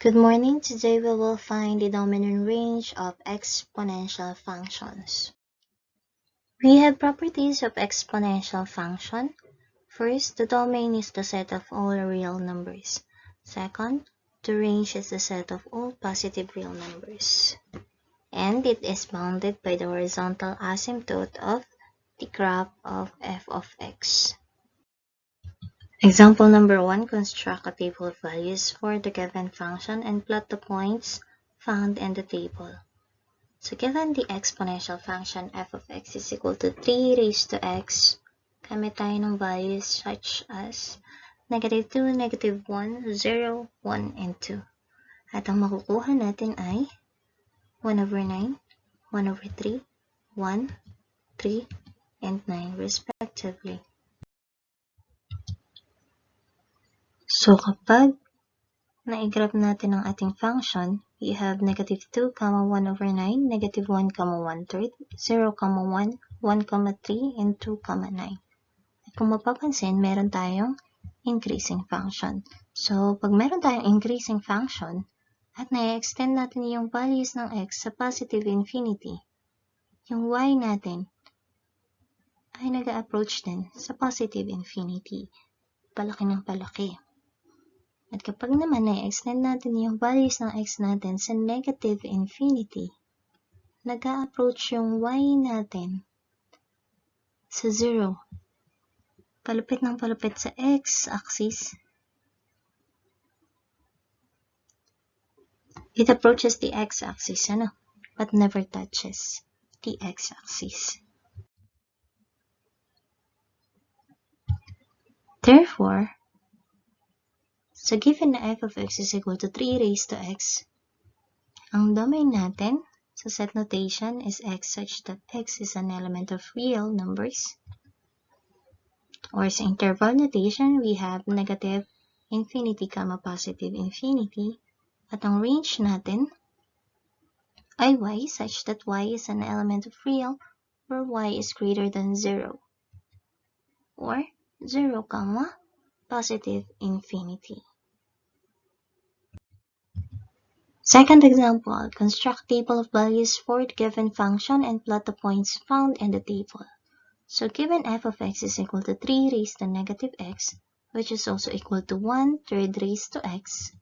Good morning. Today we will find the dominant range of exponential functions. We have properties of exponential function. First, the domain is the set of all real numbers. Second, the range is the set of all positive real numbers. And it is bounded by the horizontal asymptote of the graph of f of x. Example number 1, construct a table of values for the given function and plot the points found in the table. So given the exponential function f of x is equal to 3 raised to x, gamit tayo ng values such as negative 2, negative 1, 0, 1, and 2. At ang makukuha natin ay 1 over 9, 1 over 3, 1, 3, and 9 respectively. So kapag na-graph natin ang ating function, we have negative 2, 1 over 9, negative 1, 1/3, 0, 1, 1, 3, and 2, 9. At kung mapapansin, meron tayong increasing function. So, pag meron tayong increasing function, at na-extend natin yung values ng x sa positive infinity, yung y natin ay nag-approach din sa positive infinity. Palaki ng palaki. At kapag naman na-extend natin yung values ng x natin sa negative infinity, nag-a-approach yung y natin sa 0. Palupit ng palupit sa x-axis. It approaches the x-axis, but never touches the x-axis. Therefore, so given na f of x is equal to 3 raised to x, ang domain natin sa set notation is x such that x is an element of real numbers. Or sa interval notation, we have negative infinity, positive infinity. At ang range natin ay y such that y is an element of real where y is greater than 0. Or 0, positive infinity. Second example, construct table of values for the given function and plot the points found in the table. So given f of x is equal to 3 raised to negative x, which is also equal to 1/3 raised to x.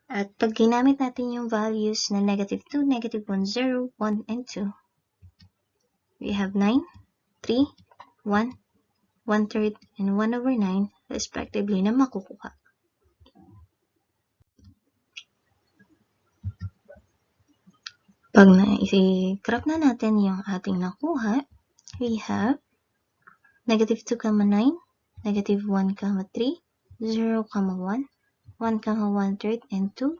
At pag ginamit natin yung values na negative 2, negative 1, 0, 1, and 2, we have 9, 3, 1, 1/3, and 1 over 9 respectively na makukuha. Pag na-graph na natin yung ating nakuha, we have negative 2, 9, negative 1, 3, 0, 1, 1, 1/3, and 2,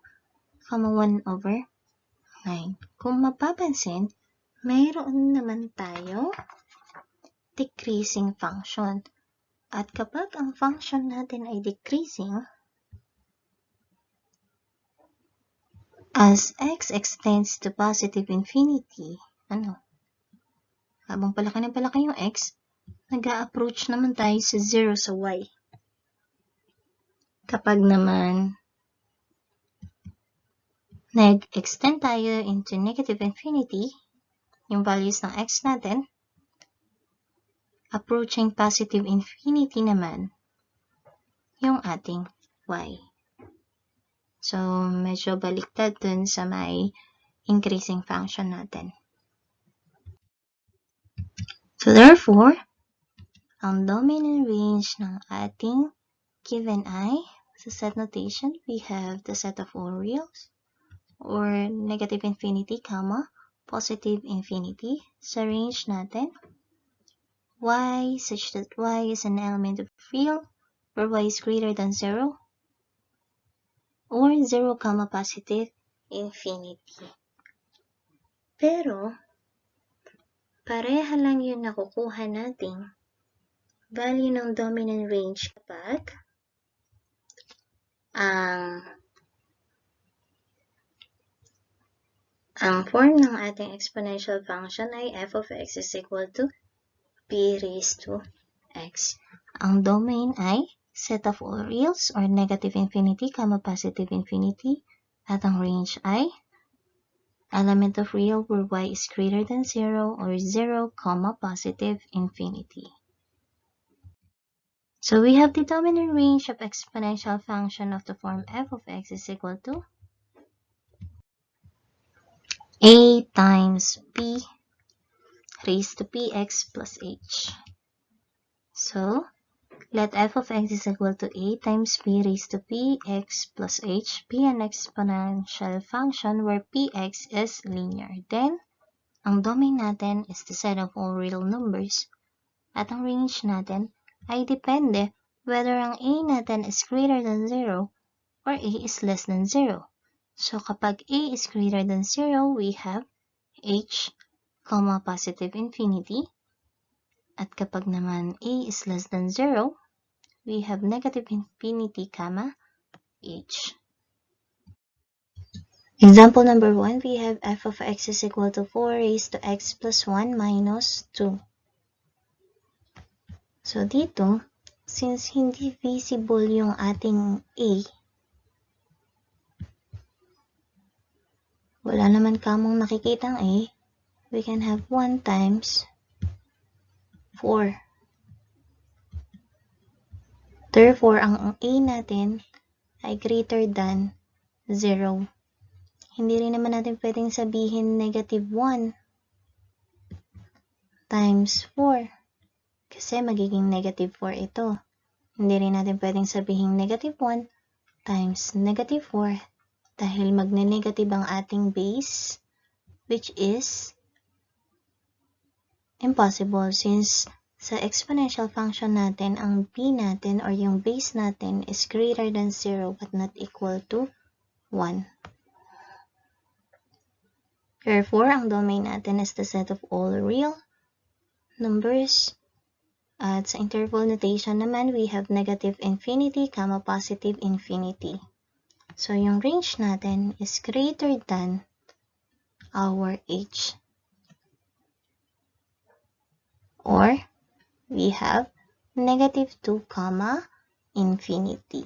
1 over 9. Kung mapapansin, mayroon naman tayo decreasing function. At kapag ang function natin ay decreasing, as x extends to positive infinity, habang palaki na palaki yung x, nag-a-approach naman tayo sa 0 sa y. Kapag naman nag-extend tayo into negative infinity, yung values ng x natin, approaching positive infinity naman yung ating y. So, medyo baliktad dun sa may increasing function natin. So, therefore, ang dominant range ng ating given ay, sa set notation, we have the set of all reals, or negative infinity, positive infinity. Sa range natin, y such that y is an element of real, where y is greater than 0, or 0, positive infinity. Pero, pareha lang yung nakukuha nating value ng dominant range kapag ang form ng ating exponential function ay f of x is equal to p raised to x. Ang domain ay set of all reals or negative infinity, positive infinity, at ang range ay element of real where y is greater than 0 or 0, positive infinity. So we have the dominant range of exponential function of the form f of x is equal to a times p raised to px plus h. So let f of x is equal to a times p raised to px plus h be an exponential function where px is linear. Then, ang domain natin is the set of all real numbers. At ang range natin ay depende whether ang a natin is greater than 0 or a is less than 0. So kapag a is greater than 0, we have h, positive infinity. At kapag naman a is less than 0, we have negative infinity, h. Example number 1, we have f of x is equal to 4 raised to x plus 1 minus 2. So dito, since hindi visible yung ating a, wala naman kamong nakikitang a, we can have 1 times 4. Therefore, ang a natin ay greater than 0. Hindi rin naman natin pwedeng sabihin negative 1 times 4 kasi magiging negative 4 ito. Hindi rin natin pwedeng sabihin negative 1 times negative 4 dahil magne-negative ang ating base, which is impossible since sa exponential function natin, ang b natin or yung base natin is greater than 0 but not equal to 1. Therefore, ang domain natin is the set of all real numbers. At sa interval notation naman, we have negative infinity, positive infinity. So, yung range natin is greater than our h. Or, we have negative 2, infinity.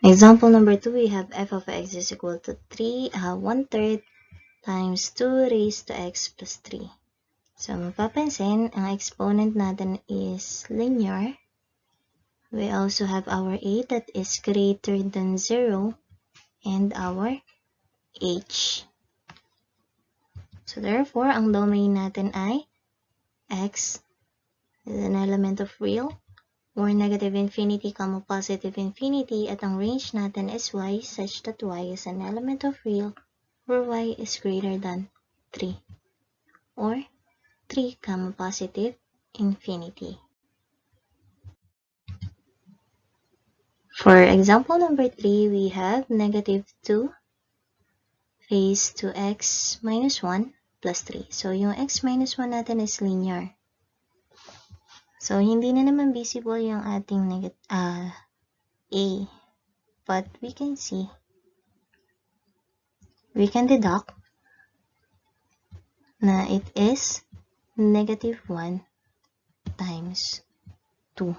Example number 2, we have f of x is equal to 1/3 times 2 raised to x plus 3. So, mapapansin, ang exponent natin is linear. We also have our a that is greater than 0 and our h. So, therefore, ang domain natin ay x is an element of real or negative infinity, positive infinity, at ang range natin is y such that y is an element of real where y is greater than 3 or 3, positive infinity. For example number 3, we have negative 2 raised to x minus 1 plus 3. So, yung x minus 1 natin is linear. So, hindi na naman visible yung ating a. But we can see, we can deduct na it is negative 1 times 2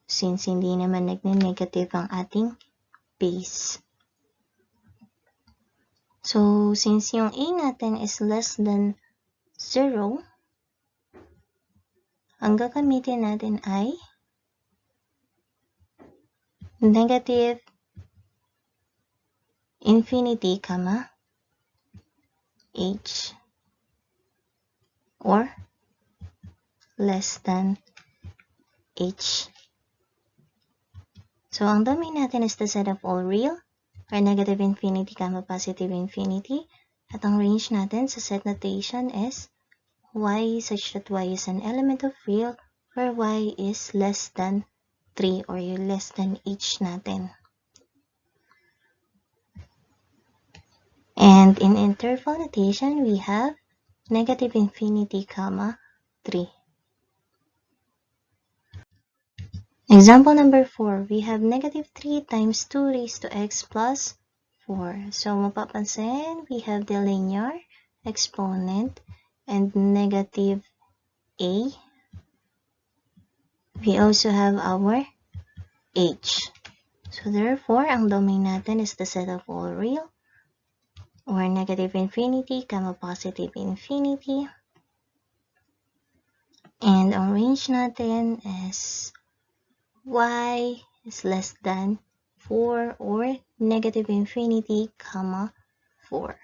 since hindi naman nagne-negative ang ating base. So, since yung a natin is less than 0, ang gagamitin natin ay negative infinity, h or less than h. So, ang domain natin is the set of all real or negative infinity, positive infinity. At ang range natin sa set notation is y such that y is an element of real where y is less than 3 or less than h natin. And in interval notation, we have negative infinity, 3. Example number 4, we have negative 3 times 2 raised to x plus 4. So, mapapansin, we have the linear exponent and negative a We also have our h. So therefore, ang domain natin is the set of all real or negative infinity, positive infinity. And ang range natin is y is less than 4 or negative infinity, 4.